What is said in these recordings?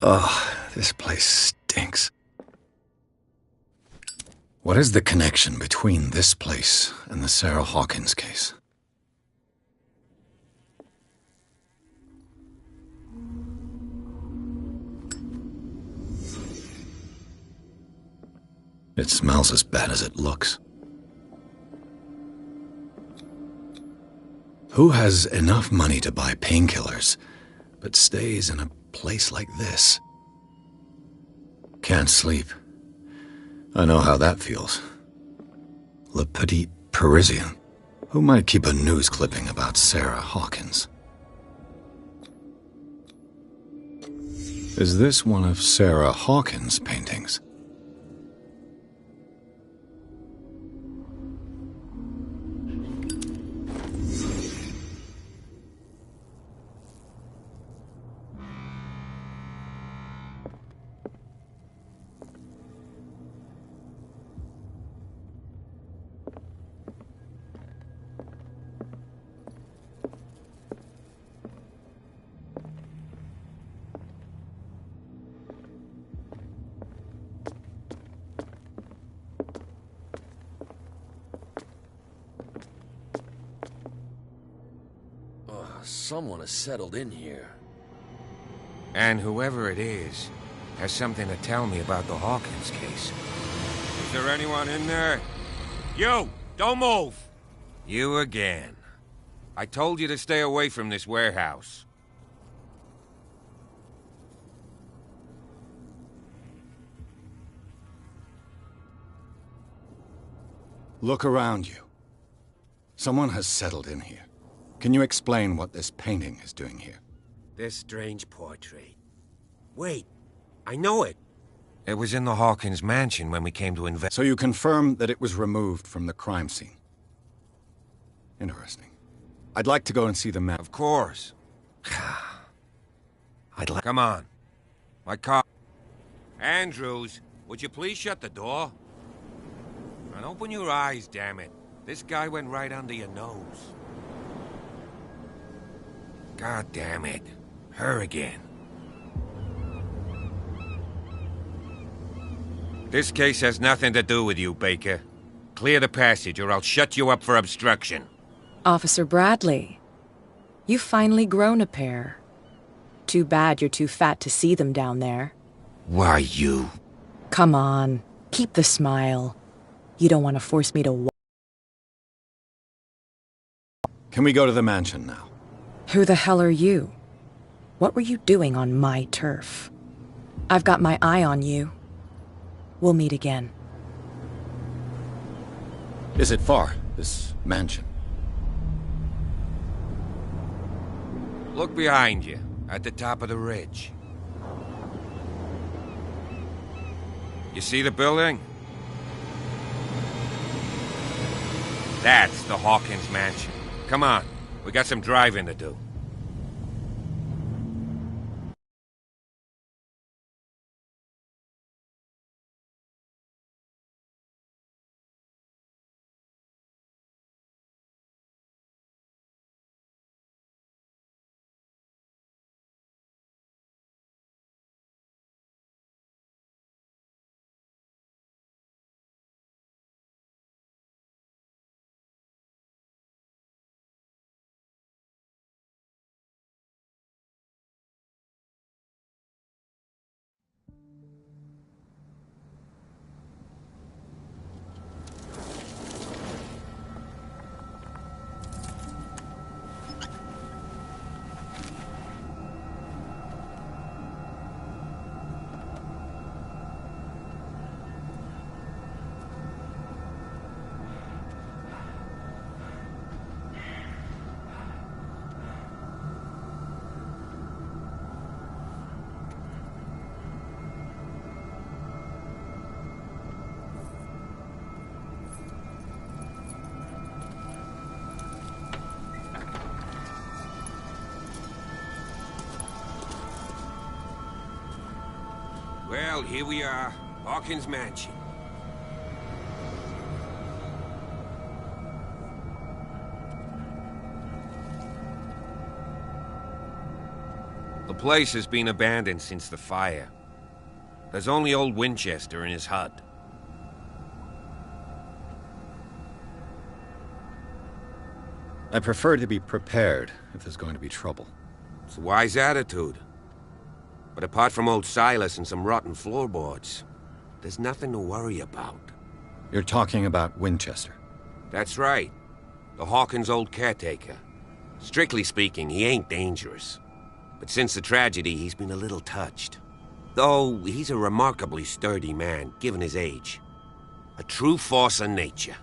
Ugh, this place stinks. What is the connection between this place and the Sarah Hawkins case? It smells as bad as it looks. Who has enough money to buy painkillers, but stays in a place like this? Can't sleep. I know how that feels. Le Petit Parisien. Who might keep a news clipping about Sarah Hawkins? Is this one of Sarah Hawkins' paintings? Someone has settled in here. And whoever it is has something to tell me about the Hawkins case. Is there anyone in there? You! Don't move! You again. I told you to stay away from this warehouse. Look around you. Someone has settled in here. Can you explain what this painting is doing here? This strange portrait. Wait, I know it. It was in the Hawkins mansion when we came to invest. So you confirm that it was removed from the crime scene? Interesting. I'd like to go and see the man. Of course. Come on. My car. Andrews, would you please shut the door? And open your eyes, damn it. This guy went right under your nose. God damn it. Her again. This case has nothing to do with you, Baker. Clear the passage or I'll shut you up for obstruction. Officer Bradley, you've finally grown a pair. Too bad you're too fat to see them down there. Why, you? Come on, keep the smile. You don't want to force me to Can we go to the mansion now? Who the hell are you? What were you doing on my turf? I've got my eye on you. We'll meet again. Is it far, this mansion? Look behind you, at the top of the ridge. You see the building? That's the Hawkins mansion. Come on, we got some driving to do. Well, here we are, Hawkins Mansion. The place has been abandoned since the fire. There's only old Winchester in his hut. I prefer to be prepared if there's going to be trouble. It's a wise attitude. But apart from old Silas and some rotten floorboards, there's nothing to worry about. You're talking about Winchester? That's right. The Hawkins' old caretaker. Strictly speaking, he ain't dangerous. But since the tragedy, he's been a little touched. Though, he's a remarkably sturdy man, given his age. A true force of nature.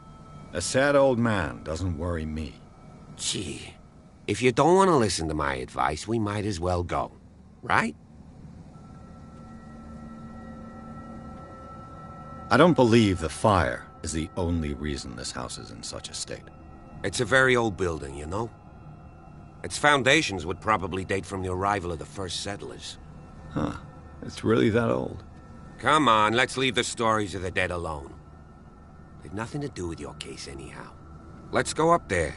A sad old man doesn't worry me. Gee, if you don't want to listen to my advice, we might as well go. Right? I don't believe the fire is the only reason this house is in such a state. It's a very old building, you know? Its foundations would probably date from the arrival of the first settlers. Huh. It's really that old? Come on, let's leave the stories of the dead alone. They've nothing to do with your case anyhow. Let's go up there.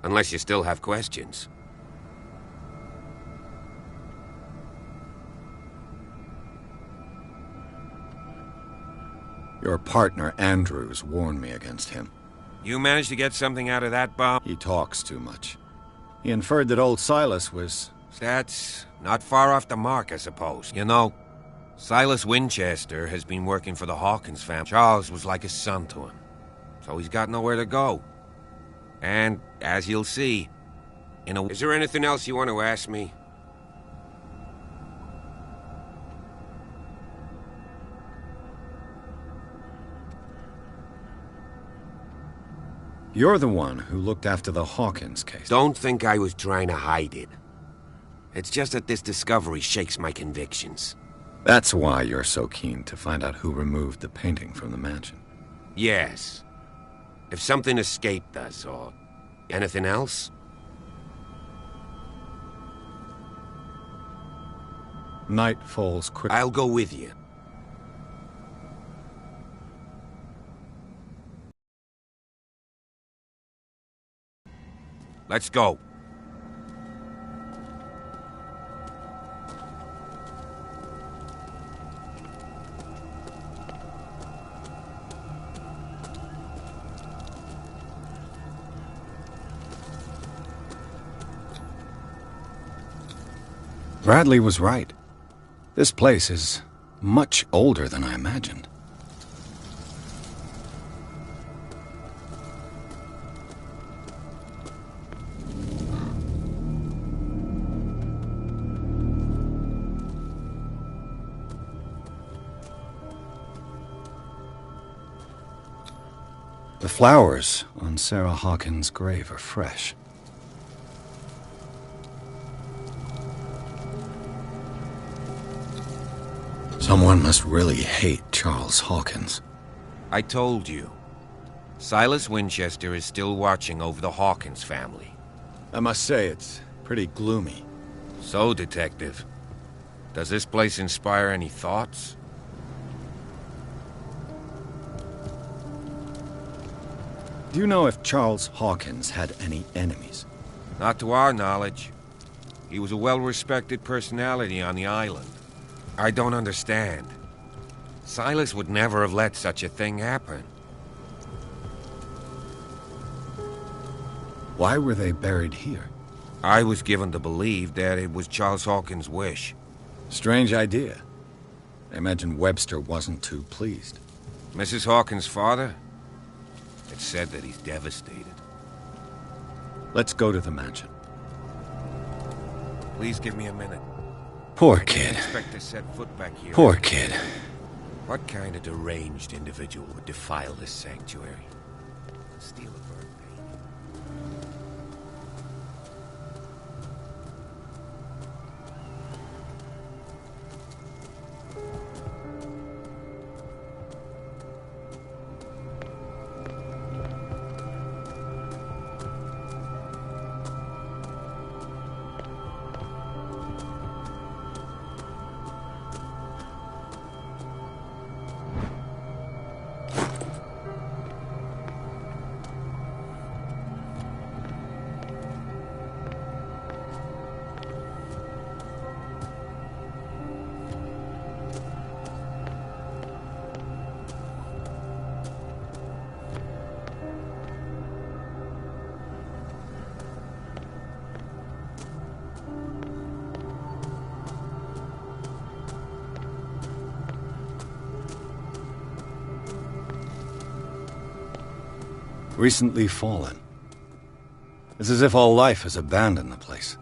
Unless you still have questions. Your partner, Andrews, warned me against him. You managed to get something out of that bomb? He talks too much. He inferred that old Silas was... That's not far off the mark, I suppose. You know, Silas Winchester has been working for the Hawkins family. Charles was like a son to him. So he's got nowhere to go. And, as you'll see, Is there anything else you want to ask me? You're the one who looked after the Hawkins case. Don't think I was trying to hide it. It's just that this discovery shakes my convictions. That's why you're so keen to find out who removed the painting from the mansion. Yes. If something escaped us, or anything else? Night falls quickly. I'll go with you. Let's go. Bradley was right. This place is much older than I imagined. The flowers on Sarah Hawkins' grave are fresh. Someone must really hate Charles Hawkins. I told you. Silas Winchester is still watching over the Hawkins family. I must say, it's pretty gloomy. So, Detective, does this place inspire any thoughts? Do you know if Charles Hawkins had any enemies? Not to our knowledge. He was a well-respected personality on the island. I don't understand. Silas would never have let such a thing happen. Why were they buried here? I was given to believe that it was Charles Hawkins' wish. Strange idea. I imagine Webster wasn't too pleased. Mrs. Hawkins' father? It's said that he's devastated. Let's go to the mansion. Please give me a minute. Poor I kid. can't expect to set foot back here. Poor kid. What kind of deranged individual would defile this sanctuary? Steal a bird baby. recently fallen. It's as if all life has abandoned the place.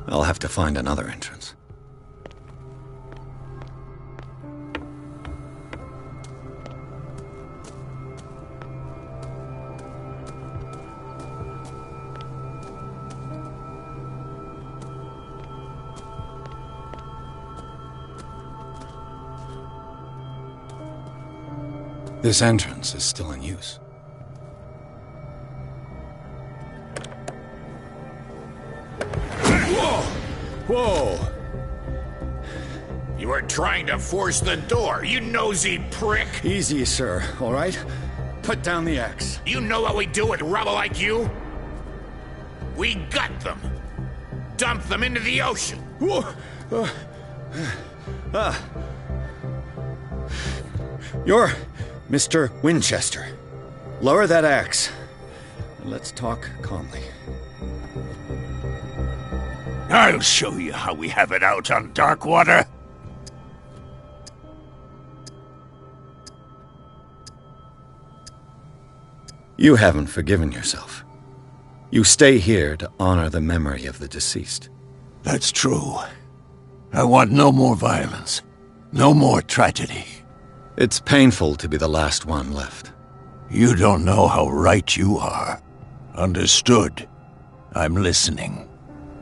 I'll have to find another entrance. This entrance is still in use. Whoa! You were trying to force the door, you nosy prick! Easy, sir, all right? Put down the axe. You know what we do with rubble like you? We gut them. Dump them into the ocean. Whoa! You're Mr. Winchester. Lower that axe. And let's talk calmly. I'll show you how we have it out on Darkwater. You haven't forgiven yourself. You stay here to honor the memory of the deceased. That's true. I want no more violence. No more tragedy. It's painful to be the last one left. You don't know how right you are. Understood. I'm listening.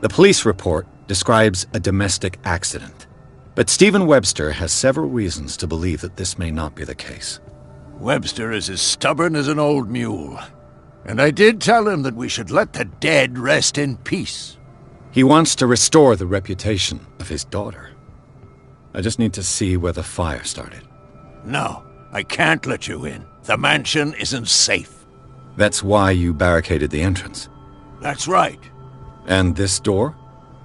The police report describes a domestic accident, but Stephen Webster has several reasons to believe that this may not be the case. Webster is as stubborn as an old mule. And I did tell him that we should let the dead rest in peace. He wants to restore the reputation of his daughter. I just need to see where the fire started. No, I can't let you in. The mansion isn't safe. That's why you barricaded the entrance. That's right. And this door?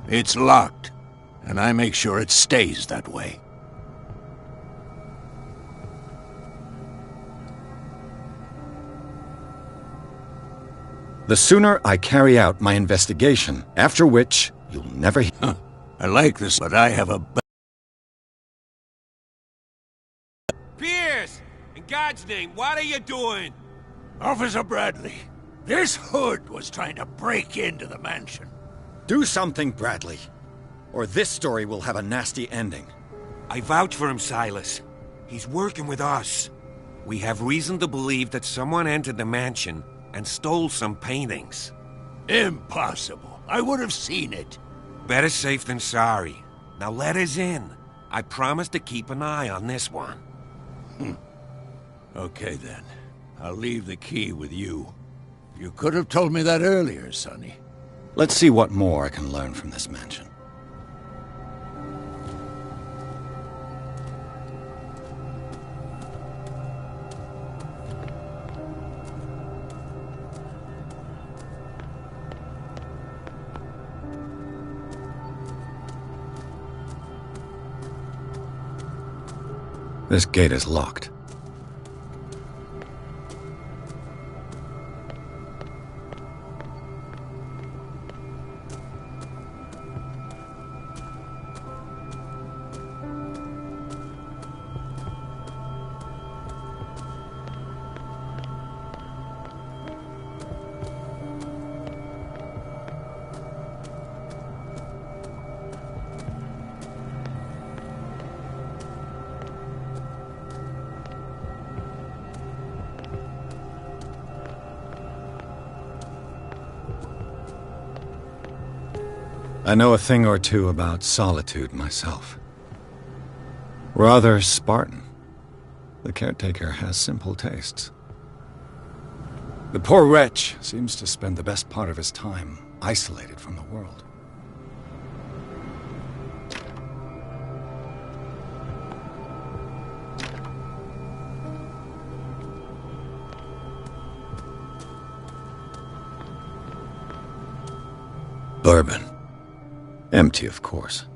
It's locked, and I make sure it stays that way. The sooner I carry out my investigation, after which you'll never hear. Huh. I like this, but I have a... Pierce! In God's name, what are you doing? Officer Bradley, this hood was trying to break into the mansion. Do something, Bradley, or this story will have a nasty ending. I vouch for him, Silas. He's working with us. We have reason to believe that someone entered the mansion and stole some paintings. Impossible. I would have seen it. Better safe than sorry. Now let us in. I promise to keep an eye on this one. Okay then. I'll leave the key with you. You could have told me that earlier, Sonny. Let's see what more I can learn from this mansion. This gate is locked. I know a thing or two about solitude myself. Rather Spartan. The caretaker has simple tastes. The poor wretch seems to spend the best part of his time isolated from the world. Bourbon. Empty, of course.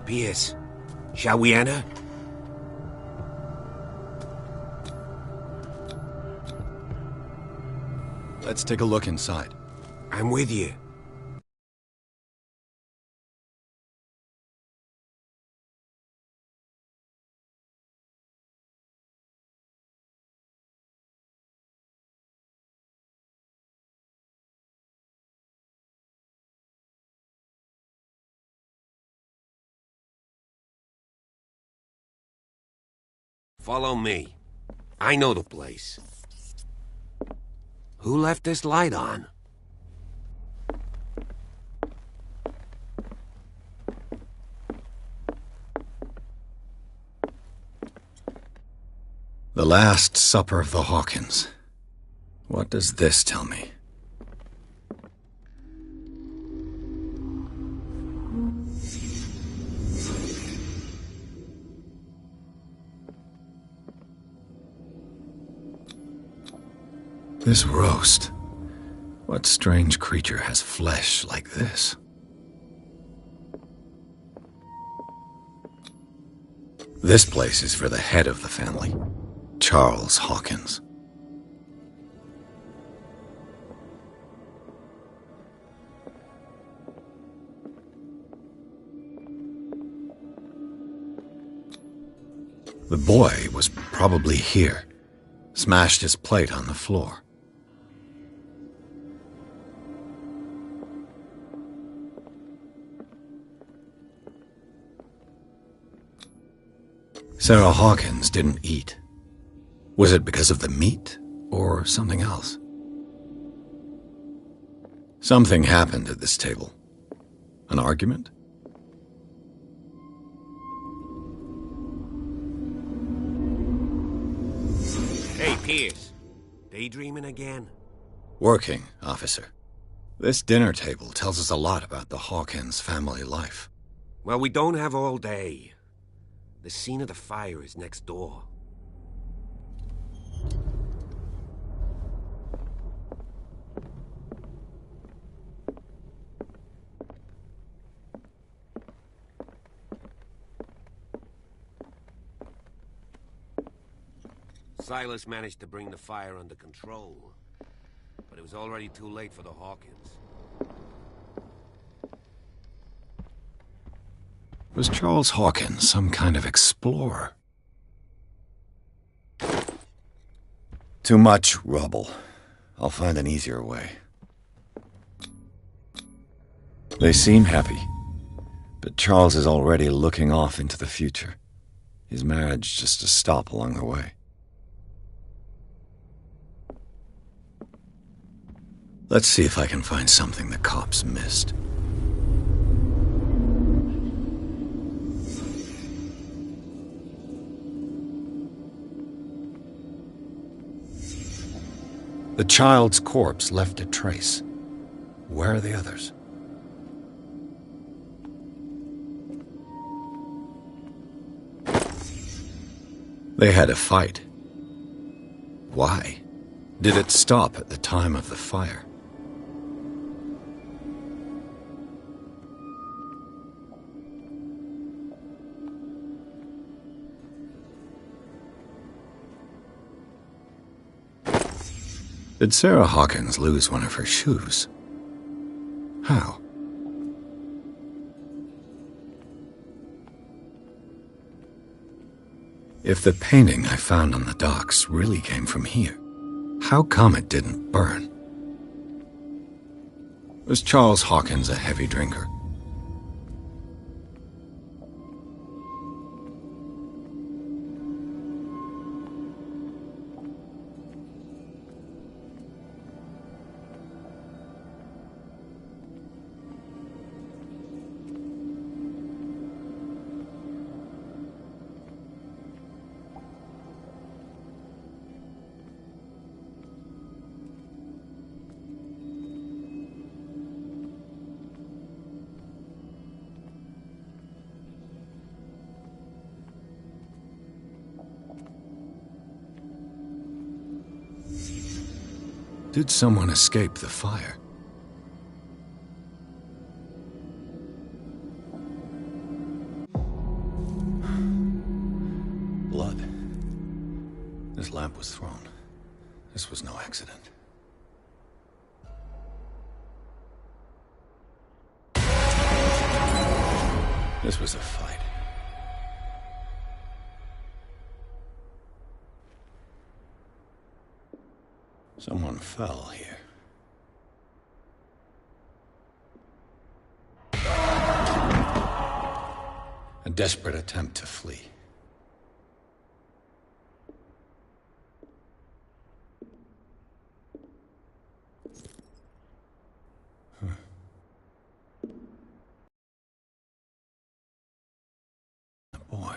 Pierce, shall we enter? Let's take a look inside. I'm with you. Follow me. I know the place. Who left this light on? The Last Supper of the Hawkins. What does this tell me? This roast. What strange creature has flesh like this? This place is for the head of the family, Charles Hawkins. The boy was probably here, smashed his plate on the floor. Sarah Hawkins didn't eat. Was it because of the meat, or something else? Something happened at this table. An argument? Hey, Pierce. Daydreaming again? Working, officer. This dinner table tells us a lot about the Hawkins family life. Well, we don't have all day. The scene of the fire is next door. Silas managed to bring the fire under control, but it was already too late for the Hawkins. Was Charles Hawkins some kind of explorer? Too much rubble. I'll find an easier way. They seem happy, but Charles is already looking off into the future. His marriage just a stop along the way. Let's see if I can find something the cops missed. The child's corpse left a trace. Where are the others? They had a fight. Why? Did it stop at the time of the fire? Did Sarah Hawkins lose one of her shoes? How? If the painting I found on the docks really came from here, how come it didn't burn? Was Charles Hawkins a heavy drinker? Did someone escape the fire? Blood. This lamp was thrown. This was no accident. This was a fight. Someone fell here. A desperate attempt to flee. A boy.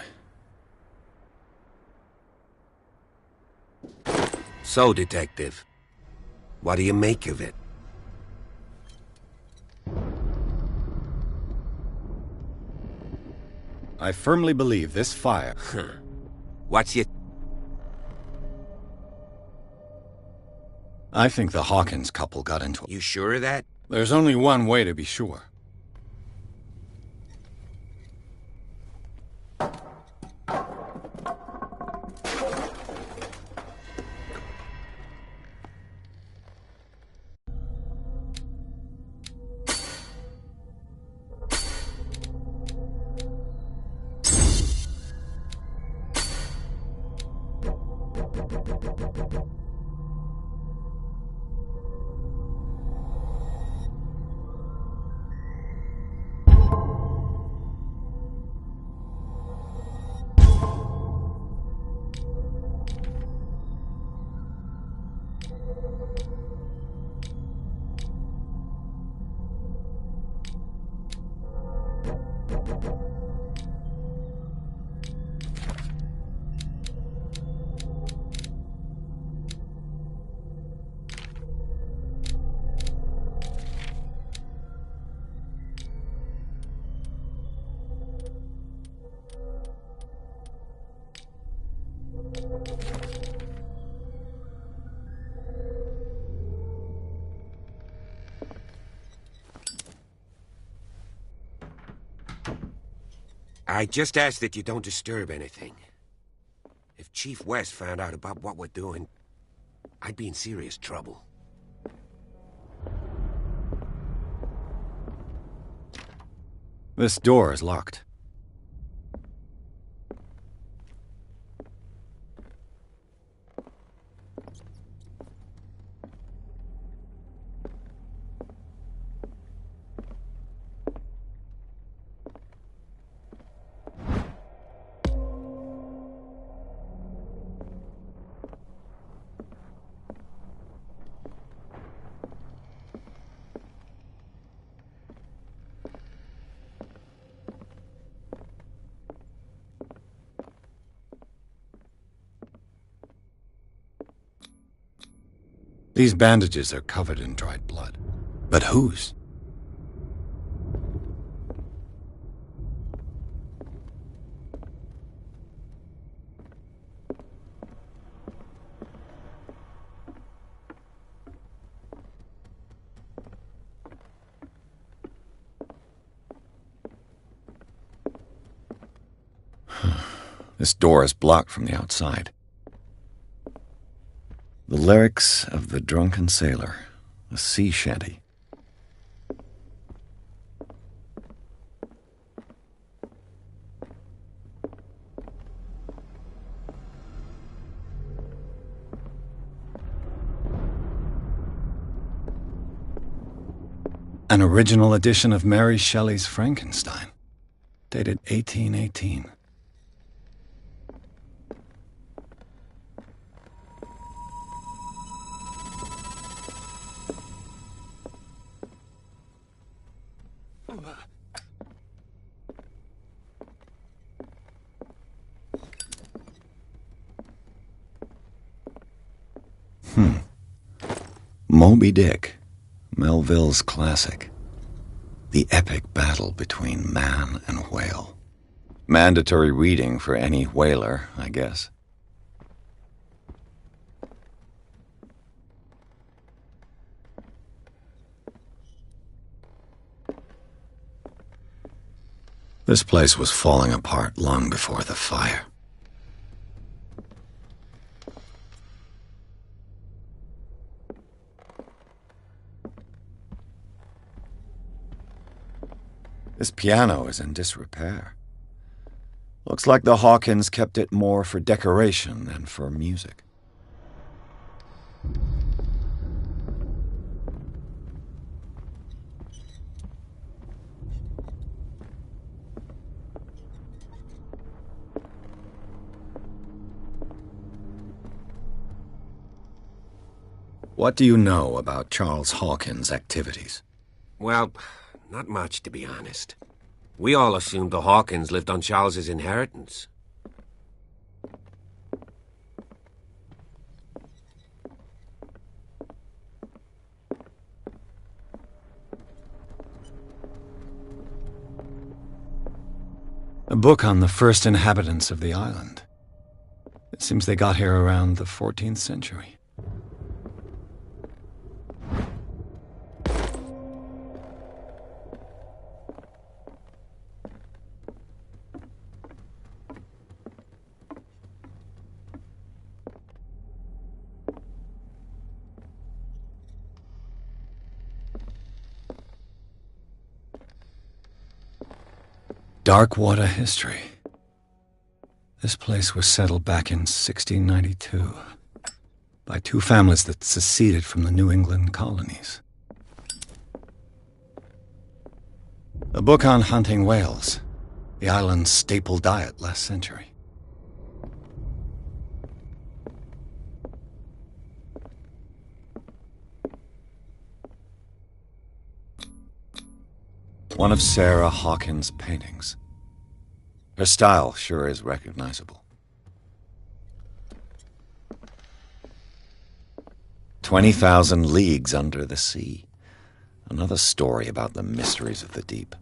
So, Detective, what do you make of it? I firmly believe this fire... What's your... I think the Hawkins couple got into it. You sure of that? There's only one way to be sure. I just ask that you don't disturb anything. If Chief West found out about what we're doing, I'd be in serious trouble. This door is locked. These bandages are covered in dried blood. But whose? This door is blocked from the outside. The lyrics of the drunken sailor, a sea shanty. An original edition of Mary Shelley's Frankenstein, dated 1818. Moby Dick, Melville's classic. The epic battle between man and whale. Mandatory reading for any whaler, I guess. This place was falling apart long before the fire. This piano is in disrepair. Looks like the Hawkins kept it more for decoration than for music. What do you know about Charles Hawkins' activities? Well, not much, to be honest. We all assumed the Hawkins lived on Charles's inheritance. A book on the first inhabitants of the island. It seems they got here around the 14th century. Darkwater history. This place was settled back in 1692 by two families that seceded from the New England colonies. A book on hunting whales, the island's staple diet last century. One of Sarah Hawkins' paintings. Her style sure is recognizable. 20,000 Leagues Under the Sea. Another story about the mysteries of the deep.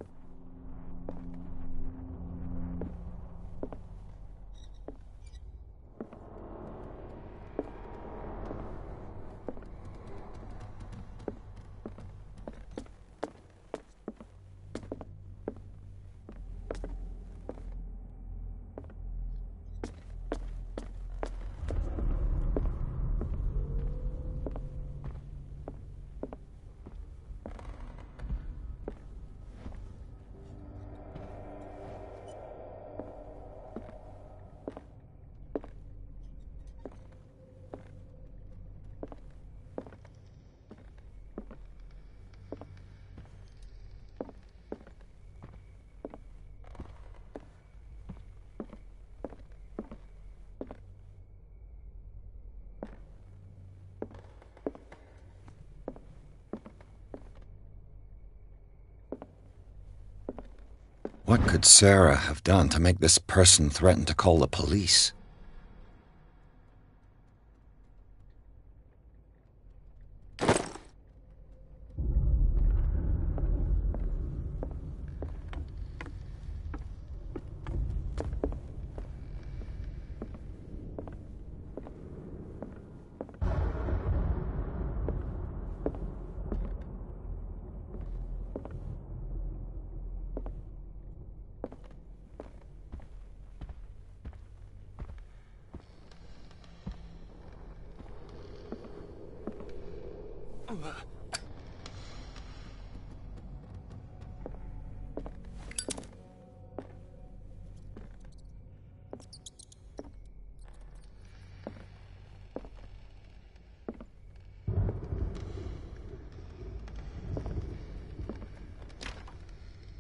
What could Sarah have done to make this person threaten to call the police?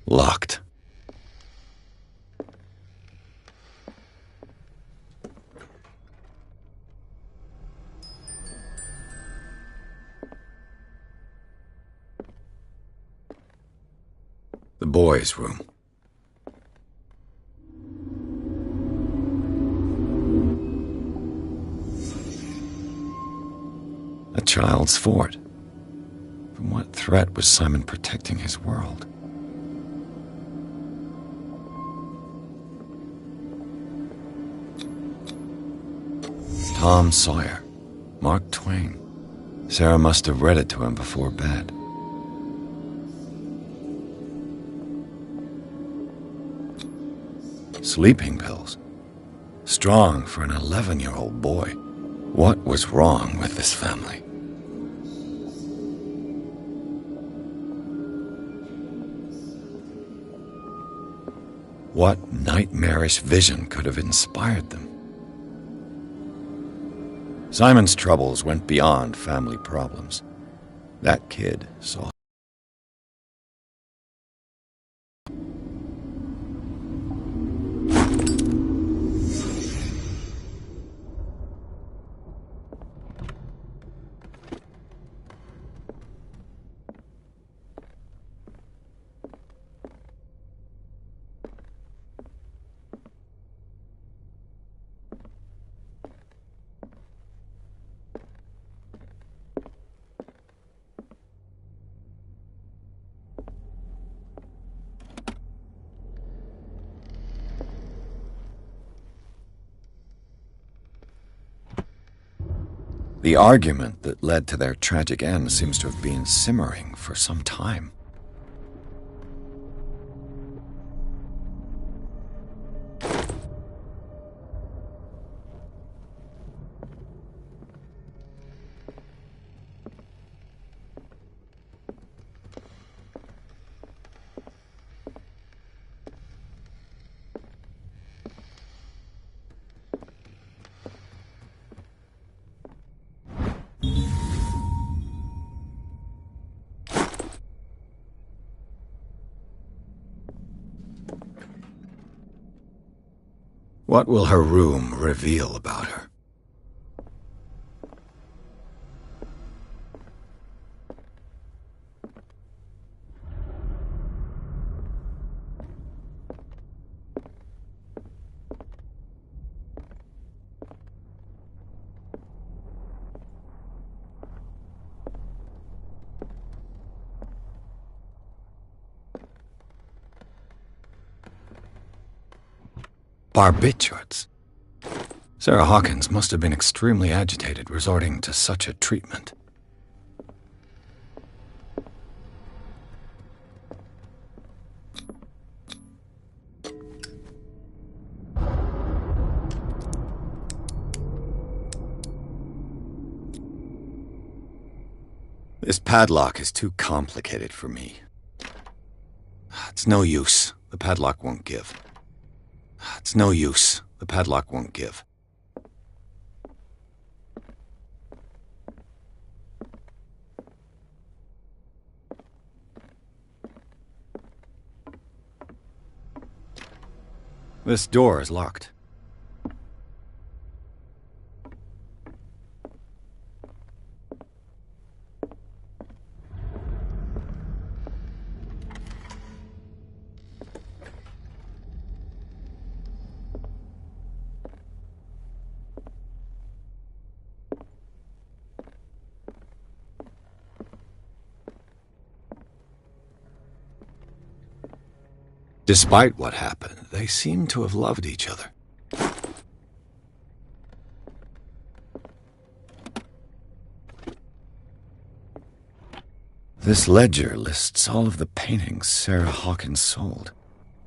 Locked. The boys' room. A child's fort. From what threat was Simon protecting his world? Tom Sawyer. Mark Twain. Sarah must have read it to him before bed. Sleeping pills. Strong for an 11-year-old boy. What was wrong with this family? What nightmarish vision could have inspired them? Simon's troubles went beyond family problems. That kid saw. The argument that led to their tragic end seems to have been simmering for some time. What will her room reveal about her? Barbiturates. Sarah Hawkins must have been extremely agitated resorting to such a treatment. This padlock is too complicated for me. It's no use. The padlock won't give. It's no use. The padlock won't give. This door is locked. Despite what happened, they seem to have loved each other. This ledger lists all of the paintings Sarah Hawkins sold.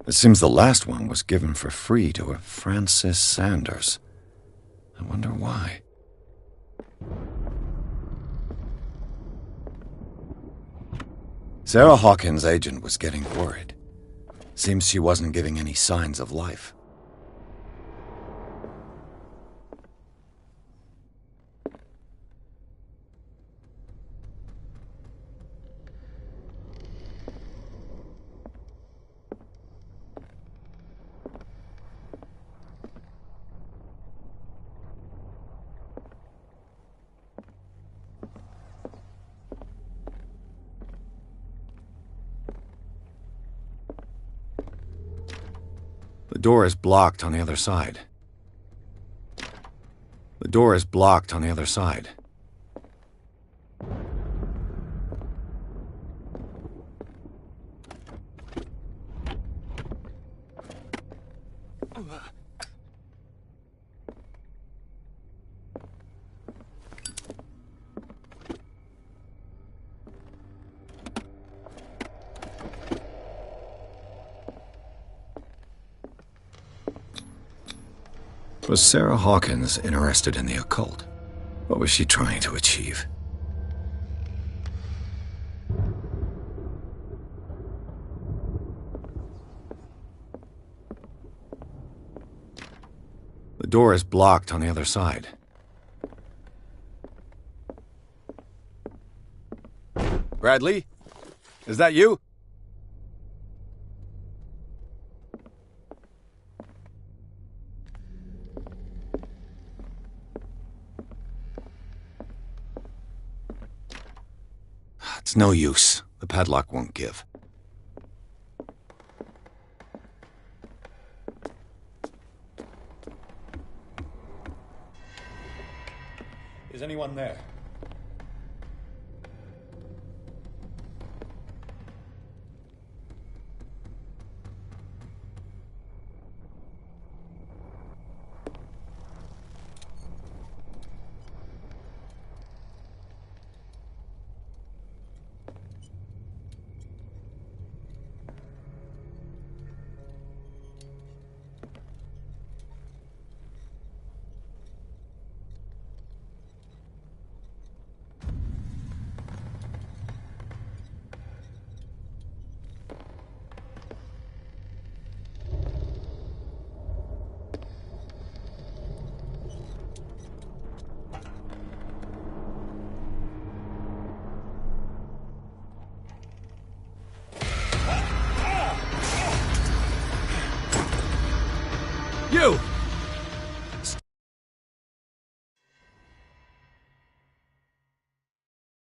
It seems the last one was given for free to a Francis Sanders. I wonder why. Sarah Hawkins' agent was getting worried. Seems she wasn't giving any signs of life. The door is blocked on the other side. The door is blocked on the other side. Was Sarah Hawkins interested in the occult? What was she trying to achieve? The door is blocked on the other side. Bradley? Is that you? It's no use. The padlock won't give. Is anyone there? You!